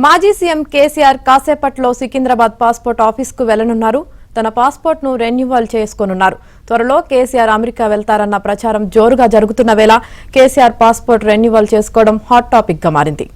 మాజీ సీఎం కేసీఆర్ కాసేపట్లో సికింద్రాబాద్ పాస్పోర్ట్ ఆఫీస్కు వెళ్లనున్నారు. తన పాస్పోర్ట్ను రెన్యువల్ చేసుకోనున్నారు. త్వరలో కేసీఆర్ అమెరికా వెళ్తారన్న ప్రచారం జోరుగా జరుగుతున్న వేళ కేసీఆర్ పాస్పోర్ట్ రెన్యువల్ చేసుకోవడం హాట్ టాపిక్ గా మారింది.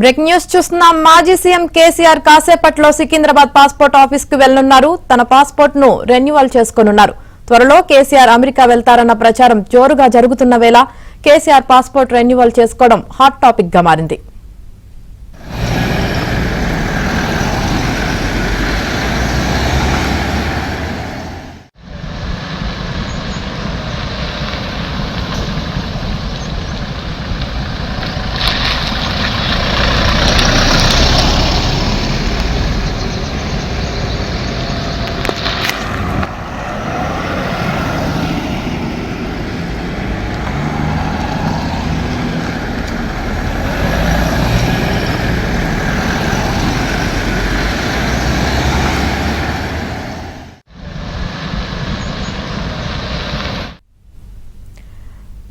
బ్రేకింగ్ న్యూస్ చూస్తున్నాం. మాజీ సీఎం కేసీఆర్ కాసేపట్లో సికింద్రాబాద్ పాస్పోర్ట్ ఆఫీస్ కు వెళ్లనున్నారు. తన పాస్పోర్ట్ ను రెన్యువల్ చేసుకోనున్నారు. త్వరలో కేసీఆర్ అమెరికా వెళ్తారన్న ప్రచారం జోరుగా జరుగుతున్న వేళ కేసీఆర్ పాస్పోర్ట్ రెన్యువల్ చేసుకోవడం హాట్ టాపిక్ గా మారింది.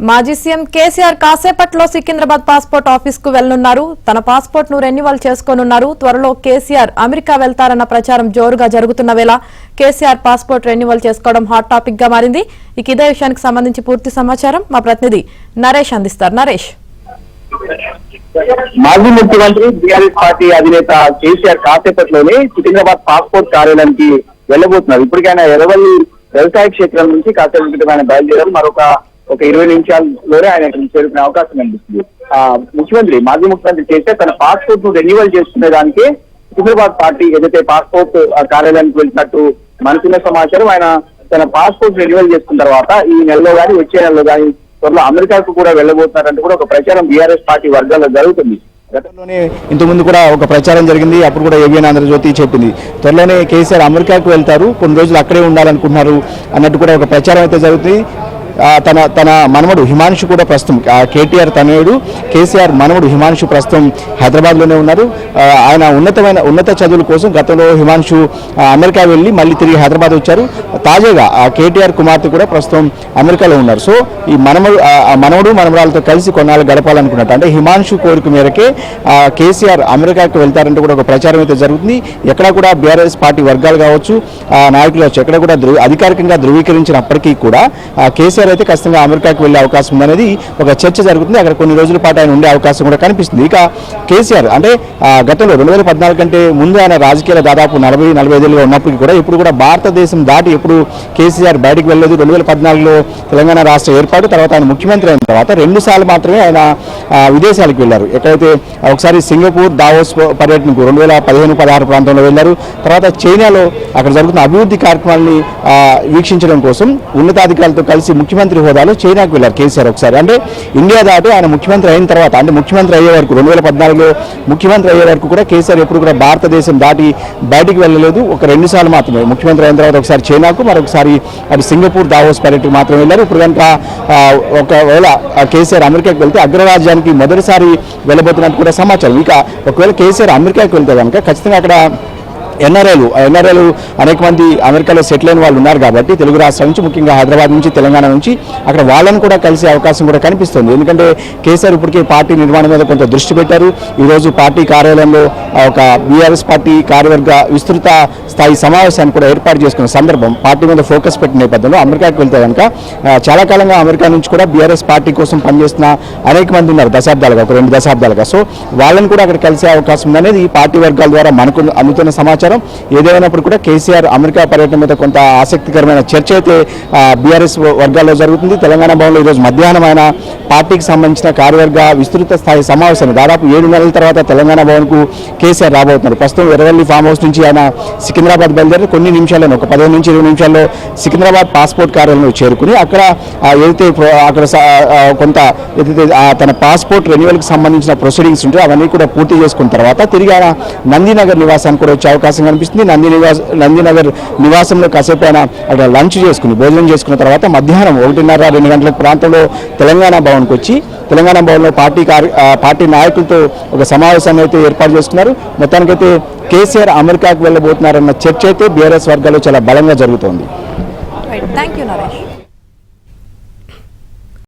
మాజీ సీఎం కేసీఆర్ కాసేపట్లో సికింద్రాబాద్ పాస్పోర్ట్ ఆఫీస్ కు వెళ్లనున్నారు. తన పాస్పోర్ట్ ను రెన్యువల్ చేసుకోనున్నారు. త్వరలో కేసీఆర్ అమెరికా వెళ్తారన్న ప్రచారం జోరుగా జరుగుతున్న వేళ కేసీఆర్ పాస్పోర్ట్ రెన్యువల్ చేసుకోవడం హాట్ టాపిక్ గా మారింది. ఇదే విషయానికి సంబంధించి పూర్తి సమాచారం మా ప్రతినిధి నరేష్ అందిస్తారు. నరేష్, మాజీ ముఖ్యమంత్రి బీఆర్ఎస్ పార్టీ అధినేత కేసీఆర్ కాసేపట్లోనే సికింద్రాబాద్ పాస్పోర్ట్ కార్యాలయానికి వెళ్లబోతున్నారు. ఇప్పటికైనా ఎర్రవల్లి వ్యవసాయ క్షేత్రం నుంచి కాసేపటి ఆయన బయలుదేరారు. మరొక 20 నిమిషాల్లోనే ఆయన చేరుకునే అవకాశం కనిపిస్తుంది. మాజీ ముఖ్యమంత్రి కేసీఆర్ తన పాస్పోర్ట్ ను రెన్యువల్ చేసుకునే దానికి సికింద్రాబాద్ పార్టీ ఏదైతే పాస్పోర్ట్ కార్యాలయానికి వెళ్ళినట్టు మనకున్న సమాచారం. ఆయన తన పాస్పోర్ట్ రెన్యువల్ చేసుకున్న తర్వాత ఈ నెలలో కానీ వచ్చే నెలలో కానీ త్వరలో అమెరికాకు కూడా వెళ్లబోతున్నారంటూ కూడా ఒక ప్రచారం బీఆర్ఎస్ పార్టీ వర్గాల్లో జరుగుతుంది. గతంలోనే ఇంతకుముందు కూడా ఒక ప్రచారం జరిగింది. అప్పుడు కూడా ఏబిఎన్ ఆంధ్రజ్యోతి చెప్పింది త్వరలోనే కేసీఆర్ అమెరికాకు వెళ్తారు, కొన్ని రోజులు అక్కడే ఉండాలనుకుంటున్నారు అన్నట్టు కూడా ఒక ప్రచారం అయితే జరుగుతుంది. తన మనవడు హిమాంశు కూడా ప్రస్తుతం కేటీఆర్ తనయుడు కేసీఆర్ మనవడు హిమాంశు ప్రస్తుతం హైదరాబాద్ లోనే ఉన్నారు. ఆయన ఉన్నత చదువుల కోసం గతంలో హిమాంశు అమెరికా వెళ్లి మళ్ళీ తిరిగి హైదరాబాద్ వచ్చారు. తాజాగా కేటీఆర్ కుమార్తె కూడా ప్రస్తుతం అమెరికాలో ఉన్నారు. సో ఈ మనవడు మనవరాలతో కలిసి కొన్నాళ్ళు గడపాలనుకున్నట్టు అంటే హిమాంశు కోరిక మేరకే కేసీఆర్ అమెరికాకు వెళ్తారంటూ కూడా ఒక ప్రచారం అయితే జరుగుతుంది. ఎక్కడా కూడా బీఆర్ఎస్ పార్టీ వర్గాలు కావచ్చు, నాయకులు కావచ్చు, ఎక్కడ కూడా అధికారికంగా ధృవీకరించినప్పటికీ కూడా కేసీఆర్ అయితే ఖచ్చితంగా అమెరికాకు వెళ్లే అవకాశం ఉందనేది ఒక చర్చ జరుగుతుంది. అక్కడ కొన్ని రోజుల పాటు ఆయన ఉండే అవకాశం కూడా కనిపిస్తుంది. ఇక కేసీఆర్ అంటే గతంలో 2014 కంటే ముందు ఆయన రాజకీయాలు దాదాపు 40-45 ఉన్నప్పటికీ కూడా ఇప్పుడు కూడా భారతదేశం దాటి ఎప్పుడు కేసీఆర్ బయటకు వెళ్ళలేదు. 2014లో తెలంగాణ రాష్ట్ర ఏర్పాటు తర్వాత ఆయన ముఖ్యమంత్రి అయిన తర్వాత 2 సార్లు మాత్రమే ఆయన విదేశాలకు వెళ్లారు. ఎక్కడైతే ఒకసారి సింగపూర్ దావోస్ పర్యటనకు 2015-16 ప్రాంతంలో వెళ్లారు. తర్వాత చైనాలో అక్కడ జరుగుతున్న అభివృద్ధి కార్యక్రమాలని వీక్షించడం కోసం ఉన్నతాధికారులతో కలిసి ముఖ్యమంత్రి హోదాలో చైనాకు వెళ్లారు కేసీఆర్ ఒకసారి. అంటే ఇండియా దాటి ఆయన ముఖ్యమంత్రి అయిన తర్వాత అంటే ముఖ్యమంత్రి అయ్యే వరకు 2014లో ముఖ్యమంత్రి అయ్యే వరకు కూడా కేసీఆర్ ఎప్పుడు కూడా భారతదేశం దాటి బయటికి వెళ్ళలేదు. ఒక 2 సార్లు మాత్రమే ముఖ్యమంత్రి అయిన తర్వాత ఒకసారి చైనాకు, మరొకసారి అటు సింగపూర్ దావోస్ పర్యటనకు మాత్రమే వెళ్లారు. ఇప్పుడు కనుక ఒకవేళ కేసీఆర్ అమెరికాకు వెళ్తే అగ్రరాజ్యానికి మొదటిసారి వెళ్ళబోతున్నట్టు కూడా సమాచారం. ఇక ఒకవేళ కేసీఆర్ అమెరికాకు వెళ్తే కనుక ఖచ్చితంగా అక్కడ ఎన్ఆర్ఐలు అనేక మంది అమెరికాలో సెటిల్ అయిన వాళ్ళు ఉన్నారు కాబట్టి తెలుగు రాష్ట్రాల నుంచి ముఖ్యంగా హైదరాబాద్ నుంచి తెలంగాణ నుంచి అక్కడ వాళ్ళని కూడా కలిసే అవకాశం కూడా కనిపిస్తుంది. ఎందుకంటే కేసీఆర్ ఇప్పటికే పార్టీ నిర్మాణం మీద కొంత దృష్టి పెట్టారు. ఈరోజు పార్టీ కార్యాలయంలో ఒక బీఆర్ఎస్ పార్టీ కార్యవర్గ విస్తృత స్థాయి సమావేశాన్ని కూడా ఏర్పాటు చేసుకున్న సందర్భం పార్టీ మీద ఫోకస్ పెట్టిన నేపథ్యంలో అమెరికాకు వెళ్తే కనుక చాలా కాలంగా అమెరికా నుంచి కూడా బీఆర్ఎస్ పార్టీ కోసం పనిచేస్తున్న అనేక మంది ఉన్నారు దశాబ్దాలుగా, ఒక 2 దశాబ్దాలుగా. సో వాళ్ళని కూడా అక్కడ కలిసే అవకాశం ఉందనేది ఈ పార్టీ వర్గాల ద్వారా మనకు అందుతున్న సమాచారం. ఏదేమైనప్పుడు కూడా కేసీఆర్ అమెరికా పర్యటన మీద కొంత ఆసక్తికరమైన చర్చ అయితే బీఆర్ఎస్ వర్గాల్లో జరుగుతుంది. తెలంగాణ భవన్లో ఈరోజు మధ్యాహ్నం ఆయన పార్టీకి సంబంధించిన కార్యవర్గ విస్తృత స్థాయి సమావేశాన్ని దాదాపు 7 నెలల తర్వాత తెలంగాణ భవన్కు కేసీఆర్ రాబోతున్నారు. ప్రస్తుతం ఎర్రవల్లి ఫామ్ హౌస్ నుంచి ఆయన సికింద్రాబాద్ సికింద్రాబాద్ బయలుదేరి కొన్ని నిమిషాల్లో ఒక 15 నుంచి 20 నిమిషాల్లో సికింద్రాబాద్ పాస్పోర్ట్ కార్యాలయంలో చేరుకుని అక్కడ ఏదైతే అక్కడ కొంత ఏదైతే తన పాస్పోర్ట్ రెన్యువల్కి సంబంధించిన ప్రొసీడింగ్స్ ఉంటాయో అవన్నీ కూడా పూర్తి చేసుకున్న తర్వాత తిరిగి ఆయన నందినగర్ నివాసానికి కూడా వచ్చే అవకాశం కనిపిస్తుంది. నందినగర్ నివాసంలో కాసేపు ఆయన అక్కడ లంచ్ చేసుకుని భోజనం చేసుకున్న తర్వాత మధ్యాహ్నం 1:30-2 గంటల ప్రాంతంలో తెలంగాణ భవన్కి వచ్చి తెలంగాణ భవన్లో పార్టీ నాయకులతో ఒక సమావేశాన్ని అయితే ఏర్పాటు చేసుకున్నారు. మొత్తానికైతే కేసీఆర్ అమెరికాకు వెళ్ళబోతున్నారన్న చర్చ అయితే బీఆర్ఎస్ వర్గాల్లో చాలా బలంగా జరుగుతోంది. Thank you Naresh.